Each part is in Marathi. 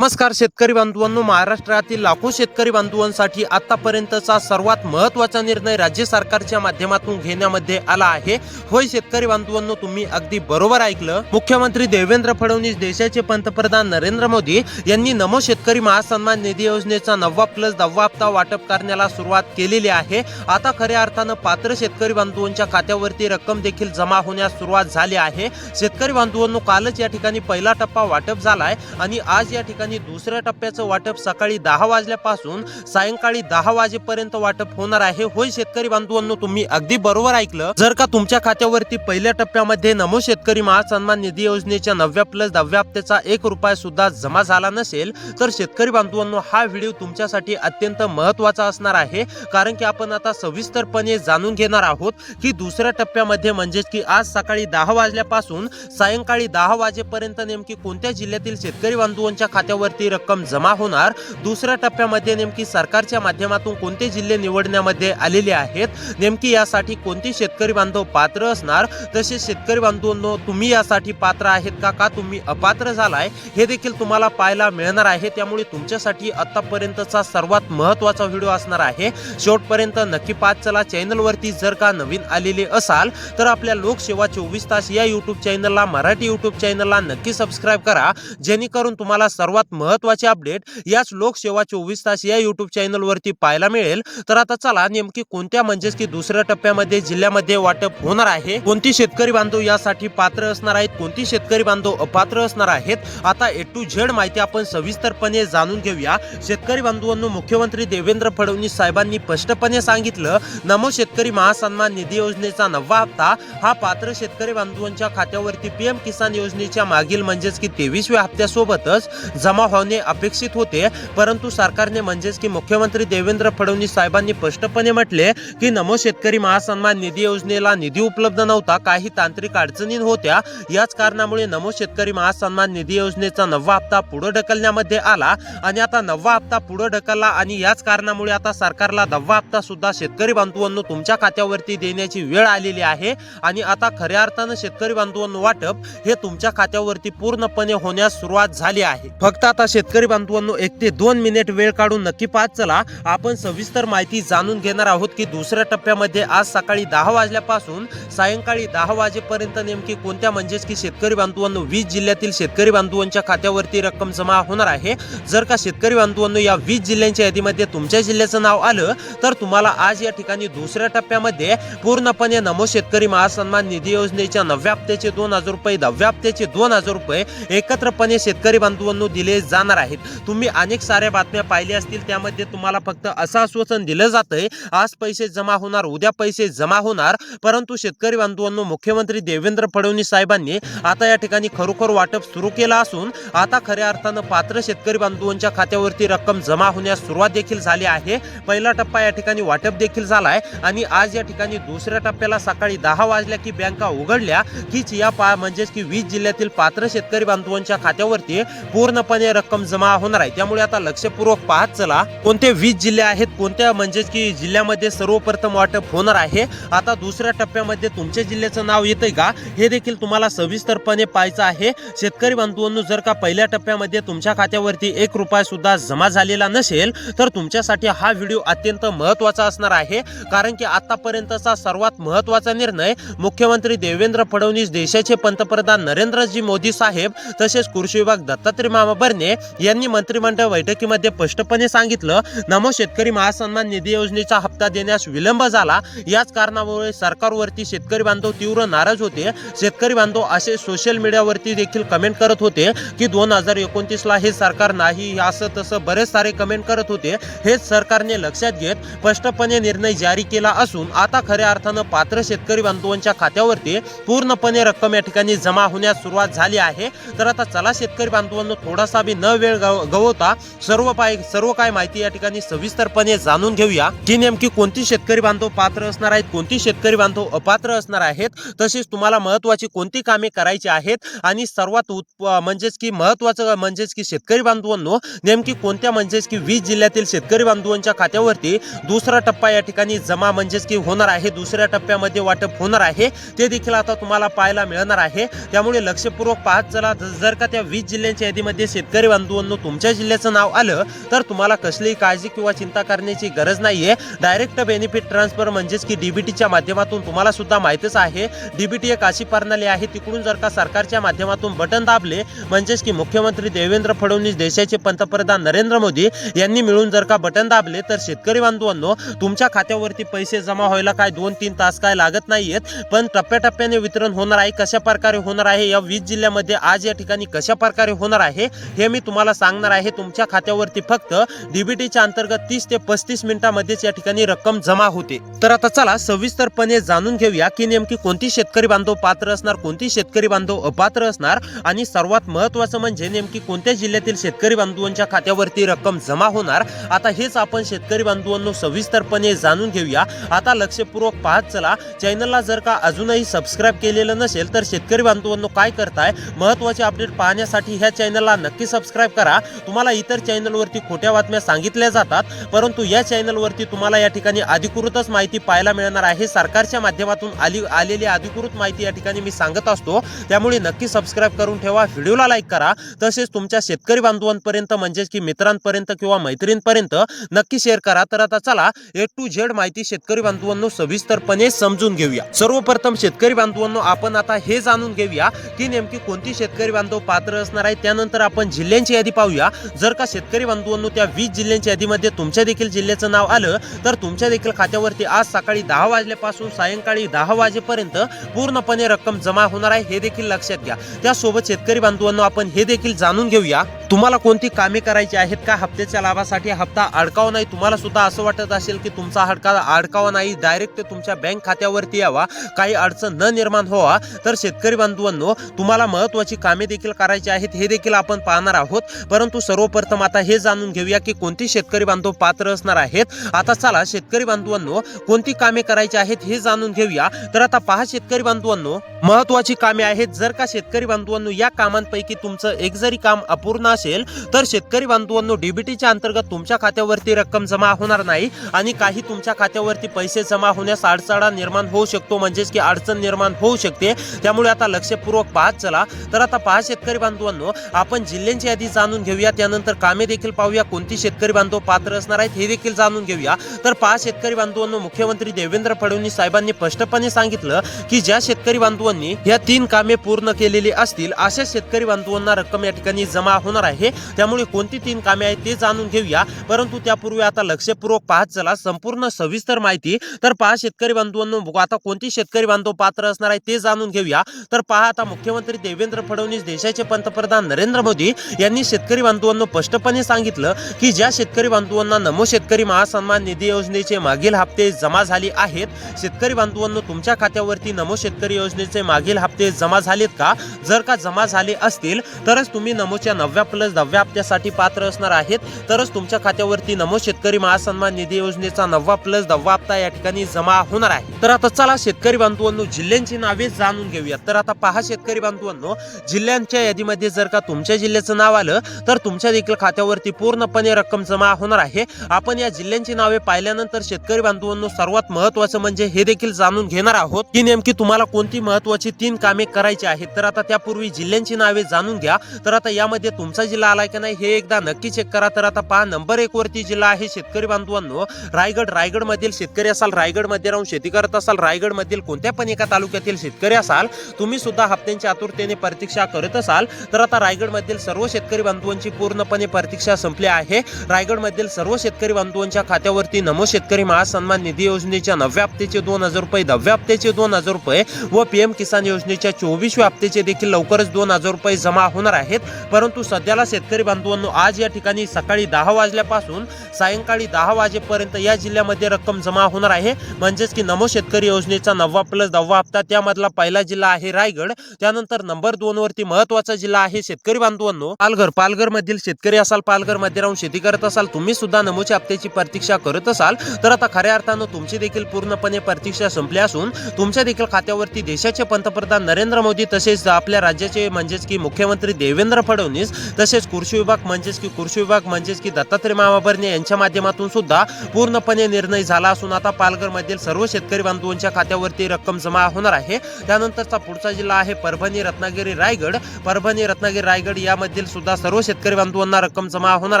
नमस्कार शेतकरी बांधवांनो, महाराष्ट्रातील लाखो शेतकरी बांधवांसाठी आतापर्यंतचा सर्वात महत्त्वाचा निर्णय राज्य सरकारच्या माध्यमातून घेण्यामध्ये आला आहे। होय शेतकरी बांधवांनो, तुम्ही अगदी बरोबर ऐकलं। मुख्यमंत्री देवेंद्र फडणवीस, देशाचे पंतप्रधान नरेंद्र मोदी यांनी नमो शेतकरी महासन्मान निधी योजनेचा 9+10 हप्ता वाटप करण्याला सुरुवात केलेली आहे। आता खऱ्या अर्थानं पात्र शेतकरी बांधवांच्या खात्यावरती रक्कम देखील जमा होण्यास सुरुवात झाली आहे। शेतकरी बांधवांनो, कालच या ठिकाणी पहिला टप्पा वाटप झालाय आणि आज या ठिकाणी दुसऱ्या टप्प्याचं वाटप सकाळी 10 वाजल्यापासून सायंकाळी 10 वाजेपर्यंत वाटप होणार आहे। होय शेतकरी बांधवांनो, तुम्ही अगदी बरोबर ऐकलं। जर का तुमच्या खात्यावरती पहिल्या टप्प्यामध्ये नमो शेतकरी महासन्मान निधी योजनेच्या 9+10 हप्त्याचा 1 रुपया सुद्धा जमा झाला नसेल तर शेतकरी बांधवांनो, हा व्हिडिओ तुमच्यासाठी अत्यंत महत्त्वाचा असणार आहे। कारण की आपण आता सविस्तरपणे जाणून घेणार आहोत की दुसऱ्या टप्प्यामध्ये म्हणजेच की आज सकाळी 10 वाजल्यापासून सायंकाळी 10 वाजेपर्यंत नेमकी कोणत्या जिल्ह्यातील शेतकरी बांधवांच्या खात्यावरती रक्कम जमा होणार, दुसऱ्या टप्प्यामध्ये नेमकी सरकारच्या माध्यमातून कोणते जिल्हे निवडण्यामध्ये आलेले आहेत, नेमकी यासाठी कोणते शेतकरी बांधव पात्र असणार, तसेच शेतकरी बांधवांनो तुम्ही यासाठी पात्र आहेत का तुम्ही अपात्र झालाय हे देखील तुम्हाला पाहायला मिळणार आहे। त्यामुळे तुमच्यासाठी आतापर्यंतचा सर्वात महत्त्वाचा व्हिडिओ असणार आहे। शेवटपर्यंत नक्की पाहत चला। चॅनलवरती जर का नवीन आलेले असाल तर आपल्या लोकसेवा 24 तास या यूट्यूब चॅनलला, मराठी यूट्यूब चॅनलला नक्की सबस्क्राइब करा, जेणेकरून तुम्हाला सर्वात महत्त्वाचे अपडेट याच लोकसेवा 24 तास या यूट्यूब चॅनलवरती पाहायला मिळेल। तर आता चला, नेमकी कोणत्या म्हणजेच की दुसऱ्या टप्प्यामध्ये जिल्ह्यामध्ये वाटप होणार आहे, कोणती शेतकरी बांधव यासाठी पात्र असणार आहेत, कोणती शेतकरी बांधव अपात्र असणार आहेत, आता A to Z माहिती आपण सविस्तरपणे जाणून घेऊया। शेतकरी बांधवांनो, मुख्यमंत्री देवेंद्र फडणवीस साहेबांनी स्पष्टपणे सांगितलं, नमो शेतकरी महासन्मान निधी योजनेचा 9वा हप्ता हा पात्र शेतकरी बांधवांच्या खात्यावरती PM किसान योजनेच्या मागील म्हणजेच की 23व्या हप्त्यासोबतच जमा होणे अपेक्षित होते। परंतु सरकारने म्हणजेच की मुख्यमंत्री देवेंद्र फडणवीस साहेबांनी स्पष्टपणे म्हटले की नमो शेतकरी महासन्मान निधी योजनेला निधी उपलब्ध नव्हता, काही तांत्रिक अडचणी होत्या। याच कारणामुळे नमो शेतकरी महासन्मान निधी योजनेचा 9वा हप्ता पुढे ढकलण्यामध्ये आला आणि आता 9वा हप्ता पुढे ढकलला आणि याच कारणामुळे आता सरकारला 10वा हप्ता सुद्धा शेतकरी बांधवांनो तुमच्या खात्यावरती देण्याची वेळ आलेली आहे। आणि आता खऱ्या अर्थानं शेतकरी बांधवांनो वाटप हे तुमच्या खात्यावरती पूर्णपणे होण्यास सुरुवात झाली आहे। फक्त आता शेतकरी बांधवांनो 1 ते 2 मिनिट वेळ काढून नक्की पाहत चला। आपण सविस्तर माहिती जाणून घेणार आहोत की दुसऱ्या टप्प्यामध्ये आज सकाळी 10 वाजल्यापासून सायंकाळी 10 वाजेपर्यंत नेमकी कोणत्या म्हणजेच की शेतकरी बांधवांनो 20 जिल्ह्यातील शेतकरी बांधवांच्या खात्यावरती रक्कम जमा होणार आहे। जर का शेतकरी बांधवांनो या 20 जिल्ह्यांच्या यादीमध्ये तुमच्या जिल्ह्याचं नाव आलं तर तुम्हाला आज या ठिकाणी दुसऱ्या टप्प्यामध्ये पूर्णपणे नमो शेतकरी महासन्मान निधी योजनेच्या 9व्या हप्त्याचे 2000 रुपये, 10व्या हप्त्याचे 2000 रुपये एकत्रपणे शेतकरी बांधवांनो दिले जाणार आहेत। तुम्ही अनेक साऱ्या बातम्या पाहिल्या असतील, त्यामध्ये तुम्हाला फक्त असं आश्वासन दिलं जातंय आज पैसे जमा होणार, उद्या पैसे जमा होणार, परंतु शेतकरी बांधवांनो मुख्यमंत्री देवेंद्र फडणवीस साहेबांनी आता या ठिकाणी खरोखर वाटप सुरू केलं असून आता खऱ्या अर्थानं पात्र शेतकरी बांधवांच्या खात्यावरती रक्कम जमा होण्यास सुरुवात देखील झाली आहे। पहिला टप्पा या ठिकाणी वाटप देखील झालाय आणि आज या ठिकाणी दुसऱ्या टप्प्याला सकाळी 10 वाजल्या की बँका उघडल्या कीच या म्हणजेच की 20 जिल्ह्यातील पात्र शेतकरी बांधवांच्या खात्यावरती पूर्णपणे रक्कम जमा होणार आहे। त्यामुळे आता लक्षपूर्वक पाहत चला कोणते 20 जिल्हे आहेत, कोणत्या म्हणजेच की जिल्ह्यामध्ये सर्वप्रथम वाटप होणार आहे। आता दुसऱ्या टप्प्यामध्ये तुमच्या जिल्ह्याचं नाव येतंय का हे देखील तुम्हाला सविस्तरपणे पाहायचं आहे। शेतकरी बांधवांनो, जर का पहिल्या टप्प्यामध्ये तुमच्या खात्यावरती 1 रुपया सुद्धा जमा झालेला नसेल तर तुमच्यासाठी हा व्हिडिओ अत्यंत महत्त्वाचा असणार आहे। कारण की आतापर्यंतचा सर्वात महत्त्वाचा निर्णय मुख्यमंत्री देवेंद्र फडणवीस, देशाचे पंतप्रधान नरेंद्रजी मोदी साहेब तसेच कृषी विभाग दत्तात्रय मामा भरणे यांनी मंत्रिमंडळ बैठकीमध्ये स्पष्टपणे सांगितलं, नमो शेतकरी महासन्मान निधी योजनेचा हप्ता देण्यास विलंब झाला। याच कारणामुळे सरकारवरती शेतकरी बांधव तीव्र नाराज होते। शेतकरी बांधव असे सोशल मीडियावरती देखील कमेंट करत होते की 2029 ला हे सरकार नाही, असं तसं बरेच सारे कमेंट करत होते। हेच सरकारने लक्षात घेत स्पष्टपणे निर्णय जारी केला असून आता खऱ्या अर्थानं पात्र शेतकरी बांधवांच्या खात्यावरती पूर्णपणे रक्कम या ठिकाणी जमा होण्यास सुरुवात झाली आहे। तर आता चला शेतकरी बांधवांनो, थोडासा बी न वेळ गवता सर्व काय माहिती या ठिकाणी सविस्तरपणे जाणून घेऊया की नेमकी कोणती शेतकरी बांधव पात्र असणार आहेत, कोणती शेतकरी बांधव अपात्र असणार आहेत, तसेच तुम्हाला महत्त्वाची कोणती कामे करायची आहेत आणि सर्वात म्हणजेच की महत्त्वाचं म्हणजेच की शेतकरी बांधवांनो नेमकी कोणत्या म्हणजेच की 20 जिल्ह्यातील शेतकरी बांधवांच्या खात्यावरती दुसरा टप्पा या ठिकाणी जमा म्हणजेच की होणार आहे, दुसऱ्या टप्प्यामध्ये वाटप होणार आहे, ते देखील आता तुम्हाला पाहायला मिळणार आहे। त्यामुळे लक्षपूर्वक पाहत चला। जर का त्या 20 जिल्ह्यांच्या यादीमध्ये शेतकरी शेतकरी बांधवांनो तुमच्या जिल्ह्याचं नाव आलं तर तुम्हाला कसलीही काळजी किंवा चिंता करण्याची गरज नाहीये. डायरेक्ट बेनिफिट ट्रान्सफर म्हणजेच की डीबीटीच्या माध्यमातून तुम्हाला सुद्धा माहितीच आहे, डीबीटी एक अशी प्रणाली आहे तिकडून जर का सरकारच्या माध्यमातून बटन दाबले म्हणजेच की मुख्यमंत्री देवेंद्र फडणवीस, देशाचे पंतप्रधान नरेंद्र मोदी यांनी मिळून जर का बटन दाबले तर शेतकरी बांधवांनो तुमच्या खात्यावरती पैसे जमा व्हायला काय 2-3 तास काय लागत नाहीयेत. पण टप्प्याटप्प्याने वितरण होणार आहे. कशा प्रकारे होणार आहे, या 20 जिल्ह्यामध्ये आज या ठिकाणी कशा प्रकारे होणार आहे हे मी तुम्हाला सांगणार आहे. तुमच्या खात्यावरती फक्त डीबीटीच्या अंतर्गत 30 ते 35 मिनिटांमध्येच या ठिकाणी रक्कम जमा होते. तर आता चला सविस्तरपणे जाणून घेऊया की नेमकी कोणती शेतकरी बांधव पात्र असणार, कोणती शेतकरी बांधव अपात्र असणार आणि सर्वात महत्त्वाचं म्हणजे नेमकी कोणत्या जिल्ह्यातील शेतकरी बांधवांच्या खात्यावरती रक्कम जमा होणार. आता हेच आपण शेतकरी बांधवांनो सविस्तरपणे जाणून घेऊया. आता लक्षपूर्वक पाहत चला. चॅनलला जर का अजूनही सबस्क्राइब केलेलं नसेल तर शेतकरी बांधवांनो काय करताय, महत्त्वाचे अपडेट पाहण्यासाठी ह्या चॅनलला नक्की सबस्क्राइब करा. तुम्हाला इतर चॅनलवरती खोट्या बातम्या सांगितल्या जातात, परंतु या चॅनलवरती तुम्हाला या ठिकाणी अधिकृतच माहिती पाहायला मिळणार आहे. सरकारच्या माध्यमातून आलेली अधिकृत माहिती या ठिकाणी मी सांगत असतो. त्यामुळे नक्की सबस्क्राइब करून ठेवा, व्हिडिओला लाईक करा, तसेच तुमच्या शेतकरी बांधवांपर्यंत म्हणजेच की मित्रांपर्यंत किंवा मैत्रिणींपर्यंत नक्की शेअर करा. तर आता चला A to Z माहिती शेतकरी बांधवांनो सविस्तरपणे समजून घेऊया. सर्वप्रथम शेतकरी बांधवांनो आपण आता हे जाणून घेऊया की नेमकी कोणती शेतकरी बांधव पात्र असणार आहे. त्यानंतर आपण जिल्ह्यांची यादी पाहूया. जर का शेतकरी बांधवांनो त्या 20 जिल्ह्यांच्या यादीमध्ये तुमच्या देखील जिल्ह्याचं नाव आलं तर तुमच्या देखील खात्यावरती आज सकाळी 10 वाजल्यापासून सायंकाळी 10 वाजेपर्यंत पूर्णपणे रक्कम जमा होणार आहे, हे देखील लक्षात घ्या. त्यासोबत शेतकरी बांधवांनो आपण हे देखील जाणून घेऊया तुम्हाला कोणती कामे करायची आहेत का हप्त्याच्या लाभासाठी. हप्ता अडकावा नाही. तुम्हाला सुद्धा असं वाटत असेल की तुमचा हप्ता अडकावा नाही, डायरेक्ट तुमच्या बँक खात्यावरती यावा, काही अडचण न निर्माण व्हावा. तर शेतकरी बांधवांनो तुम्हाला महत्त्वाची कामे देखील करायची आहेत, हे देखील आपण पाहणार आहोत. परंतु सर्वप्रथम आता हे जाणून घेऊया की कोणती शेतकरी बांधव पात्र असणार आहेत. आता चला शेतकरी बांधवांनो कोणती कामे करायची आहेत हे जाणून घेऊया. तर आता पहा शेतकरी बांधवांनो महत्त्वाची कामे आहेत. जर का शेतकरी बांधवांनो या कामांपैकी तुमचं एक जरी काम अपूर्ण असेल तर शेतकरी बांधवांनो डीबीटीच्या अंतर्गत तुमच्या खात्यावरती रक्कम जमा होणार नाही आणि काही तुमच्या खात्यावरती पैसे जमा होण्यास अडथळा निर्माण होऊ शकतो, म्हणजेच की अडचण निर्माण होऊ शकते. त्यामुळे आता लक्षपूर्वक पाहत चला. तर आता पहा शेतकरी बांधवांनो आपण जिल्ह्यांची यादी जाणून घेऊया, त्यानंतर कामे देखील पाहूया, कोणती शेतकरी बांधव पात्र असणार आहेत हे देखील जाणून घेऊया. तर पहा शेतकरी बांधवांनो मुख्यमंत्री देवेंद्र फडणवीस साहेबांनी स्पष्टपणे सांगितलं की ज्या शेतकरी बांधवांनी या 3 कामे पूर्ण केलेली असतील अशा शेतकरी बांधवांना रक्कम या ठिकाणी जमा होणार आहे. त्यामुळे कोणती 3 कामे आहेत ते जाणून घेऊया. परंतु त्यापूर्वी आता लक्षपूर्वक पाहत चला संपूर्ण सविस्तर माहिती. तर पहा शेतकरी बांधवांनो आता कोणती शेतकरी बांधव पात्र असणार आहे ते जाणून घेऊया. तर पहा आता मुख्यमंत्री देवेंद्र फडणवीस, देशाचे पंतप्रधान नरेंद्र मोदी यांनी शेतकरी बांधवांनो स्पष्टपणे सांगितलं की ज्या शेतकरी बांधवांना नमो शेतकरी महासन्मान निधी योजनेचे मागील हप्ते जमा झाले आहेत, शेतकरी बांधवांनो तुमच्या खात्यावरती नमो शेतकरी योजनेचे मागील हप्ते जमा झालेत का? जर का जमा झाले असतील तरच तुम्ही नमोच्या 9+10 हप्त्यासाठी पात्र असणार आहेत. तरच तुमच्या खात्यावरती नमो शेतकरी महासन्मान निधी योजनेचा 9+10 हप्ता या ठिकाणी जमा होणार आहे. तर आता चला शेतकरी बांधवांनो जिल्ह्यांची नावे जाणून घेऊया. तर आता पहा शेतकरी बांधवांनो जिल्ह्यांच्या यादीमध्ये जर का तुमच्या जिल्ह्याचं नाव आलं तर तुमच्या देखील खात्यावरती पूर्णपणे रक्कम जमा होणार आहे. आपण या जिल्ह्यांची नावे पाहिल्यानंतर शेतकरी बांधवांनो सर्वात महत्त्वाचं म्हणजे हे देखील जाणून घेणार आहोत की नेमकी तुम्हाला कोणती महत्त्वाची 3 कामे करायची आहेत. तर आता त्यापूर्वी जिल्ह्यांची नावे जाणून घ्या. तर आता यामध्ये तुमचा जिल्हा आलाय की नाही हे एकदा नक्की चेक करा. तर आता पहा नंबर 1 वरती जिल्हा आहे शेतकरी बांधवांनो रायगड. रायगड मधील शेतकरी असाल, रायगड मध्ये राहून शेती करत असाल, रायगड मधील कोणत्या पण एका तालुक्यातील शेतकरी असाल, तुम्ही सुद्धा हप्त्यांची आतुरतेने प्रतीक्षा करत असाल तर आता रायगड मधील सर्व शेतकरी बांधवांची पूर्णपणे प्रतीक्षा संपली आहे. रायगड मधील सर्व शेतकरी बांधवांच्या खात्यावरती नमो शेतकरी महासन्मान निधी योजनेच्या 9व्या हप्त्याचे 2,000 रुपये, 10व्या हप्त्याचे 2,000 रुपये व पीएम किसान योजनेच्या 24व्या हप्त्याचे देखील लवकरच 2,000 रुपये जमा होणार आहेत. परंतु सध्याला शेतकरी बांधवांनो आज या ठिकाणी सकाळी 10 वाजल्यापासून सायंकाळी 10 वाजेपर्यंत या जिल्ह्यामध्ये रक्कम जमा होणार आहे. म्हणजेच की नमो शेतकरी योजनेचा 9+10 हप्ता त्यामधला पहिला जिल्हा आहे रायगड. त्यानंतर नंबर 2 वरती महत्त्वाचा जिल्हा आहे शेतकरी बांधवांनो पालघर. पालघर मधील शेतकरी असाल, पालघर मध्ये राहून शेती करत असाल, तुम्ही सुद्धा नमोच्या हप्त्याची प्रतीक्षा करत असाल तर आता खऱ्या अर्थानं तुमची देखील पूर्णपणे प्रतीक्षा संपली असून तुमच्या देखील खात्यावरती देशाचे पंतप्रधान नरेंद्र मोदी तसेच आपल्या राज्याचे म्हणजेच की मुख्यमंत्री देवेंद्र फडणवीस तसेच कृषी विभाग म्हणजेच की दत्तात्रय मामा भरणे यांच्या माध्यमातून सुद्धा पूर्णपणे निर्णय झाला असून आता पालघर मधील सर्व शेतकरी बांधवांच्या खात्यावरती रक्कम जमा होणार आहे. त्यानंतरचा पुढचा जिल्हा आहे परभणी, रत्नागिरी, रायगड. परभणी, रत्नागिरी, रायगड यामध्ये जिल्ह्यामधील सुद्धा सर्व शेतकरी बांधवांना रक्कम जमा होणार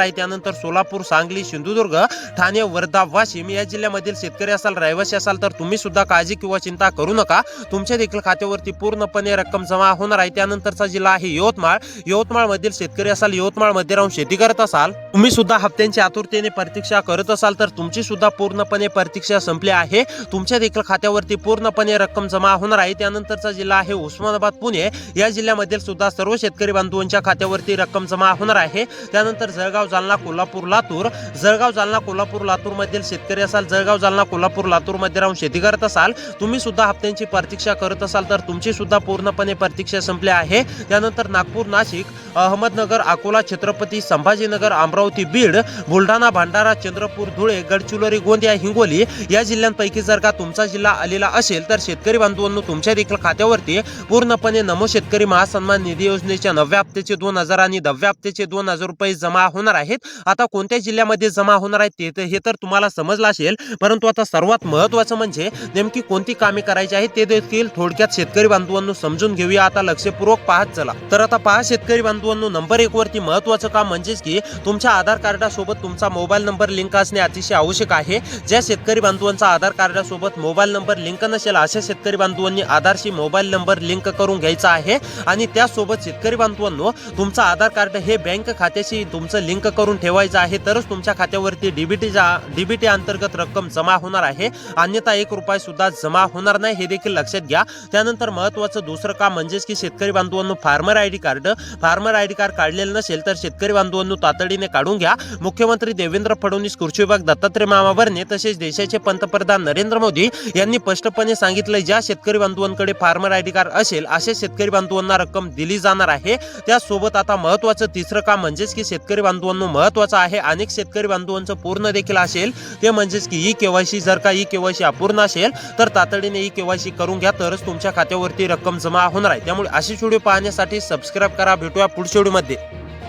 आहे। त्यानंतर सोलापूर, सांगली, सिंधुदुर्ग, ठाणे, वर्धा, वाशिम या जिल्ह्यामधील शेतकरी असाल, रहिवासी असाल तर तुम्ही सुद्धा काळजी किंवा चिंता करू नका, तुमच्या देखील खात्यावरती पूर्णपणे रक्कम जमा होणार आहे। त्यानंतरचा जिल्हा आहे यवतमाळ। यवतमाळ मधील शेतकरी असाल, यवतमाळ मध्ये राहून शेती करत असाल, तुम्ही सुद्धा हप्त्यांची आतुरतेने प्रतीक्षा करत असाल तर तुमची सुद्धा पूर्णपणे प्रतीक्षा संपली आहे, तुमच्या देखील खात्यावरती पूर्णपणे रक्कम जमा होणार आहे। त्यानंतरचा जिल्हा आहे उस्मानाबाद, पुणे या जिल्ह्यामधील सुद्धा सर्व शेतकरी बांधवांच्या खात्यावरती रक्कम जमा होणार आहे। त्यानंतर जळगाव, जालना, कोल्हापूर, लातूर, जळगाव, जालना, कोल्हापूर, लातूर मधील शेतकरी असाल, जळगाव, जालना, कोल्हापूर, लातूर मध्ये राहून शेती करत असाल, तुम्ही सुद्धा हप्त्यांची प्रतीक्षा करत असाल तर तुमची सुद्धा पूर्णपणे प्रतीक्षा संपली आहे। त्यानंतर नागपूर, नाशिक, अहमदनगर, अकोला, छत्रपती संभाजीनगर, अमरावती, बीड, बुलढाणा, भंडारा, चंद्रपूर, धुळे, गडचिरोली, गोंदिया, हिंगोली या जिल्ह्यांपैकी जर का तुमचा जिल्हा आलेला असेल तर शेतकरी बांधवांनो तुमच्या देखील खात्यावरती पूर्णपणे नमो शेतकरी महासन्मान निधी योजनेच्या 9व्या हप्त्याचे 2000 आणि 10व्या हप्त्याचे 2000 रुपये जमा होणार आहेत। आता कोणत्या जिल्ह्यामध्ये जमा होणार आहेत हे तर तुम्हाला समजलं असेल, परंतु आता सर्वात महत्त्वाचं म्हणजे नेमकी कोणती कामे करायची आहेत ते देखील थोडक्यात शेतकरी बांधवांनो समजून घेऊया। आता लक्षपूर्वक पाहत चला। तर आता पहा शेतकरी बांधवांनो, नंबर 1 वरती महत्त्वाचं काम म्हणजेच की तुमच्या आधार कार्डासोबत तुमचा मोबाईल नंबर लिंक असणे अतिशय आवश्यक आहे। ज्या शेतकरी बांधवांचा आधार कार्डासोबत मोबाईल नंबर लिंक नसेल अशा शेतकरी बांधवांनी आधारशी मोबाईल नंबर लिंक करून घ्यायचा आहे आणि त्यासोबत शेतकरी बांधवांनो तुमचा आधार कार्ड हे बँक खात्याशी तुमचं लिंक करून ठेवायचं आहे, तरच तुमच्या खात्यावरती डीबीटी अंतर्गत रक्कम जमा होणार आहे, अन्यथा 1 रुपया सुद्धा जमा होणार नाही, हे देखील लक्षात घ्या। त्यानंतर महत्त्वाचं दुसरं काम म्हणजेच की शेतकरी बांधवांनो फार्मर आयडी कार्ड काढलेलं नसेल तर शेतकरी बांधवांनो तातडीने काढून घ्या। मुख्यमंत्री देवेंद्र फडणवीस, कृषी विभाग दत्तात्रय मामा भरणे तसेच देशाचे पंतप्रधान नरेंद्र मोदी यांनी स्पष्टपणे सांगितले, ज्या शेतकरी बांधवांकडे फार्मर आयडी कार्ड असेल अशा शेतकरी बांधवांना रक्कम दिली जाणार आहे। त्यासोबत आता महत्त्वाचं तिसरं काम म्हणजेच की शेतकरी बांधवांनो महत्त्वाचं आहे, अनेक शेतकरी बांधवांचं पूर्ण देखील असेल, ते म्हणजेच की ई केवायसी। जर का ई केवायसी अपूर्ण असेल तर तातडीने ई केवायसी करून घ्या, तरच तुमच्या खात्यावरती रक्कम जमा होणार आहे। त्यामुळे अशी व्हिडिओ पाहण्यासाठी सबस्क्राइब करा। भेटूया पुढच्या व्हिडिओमध्ये।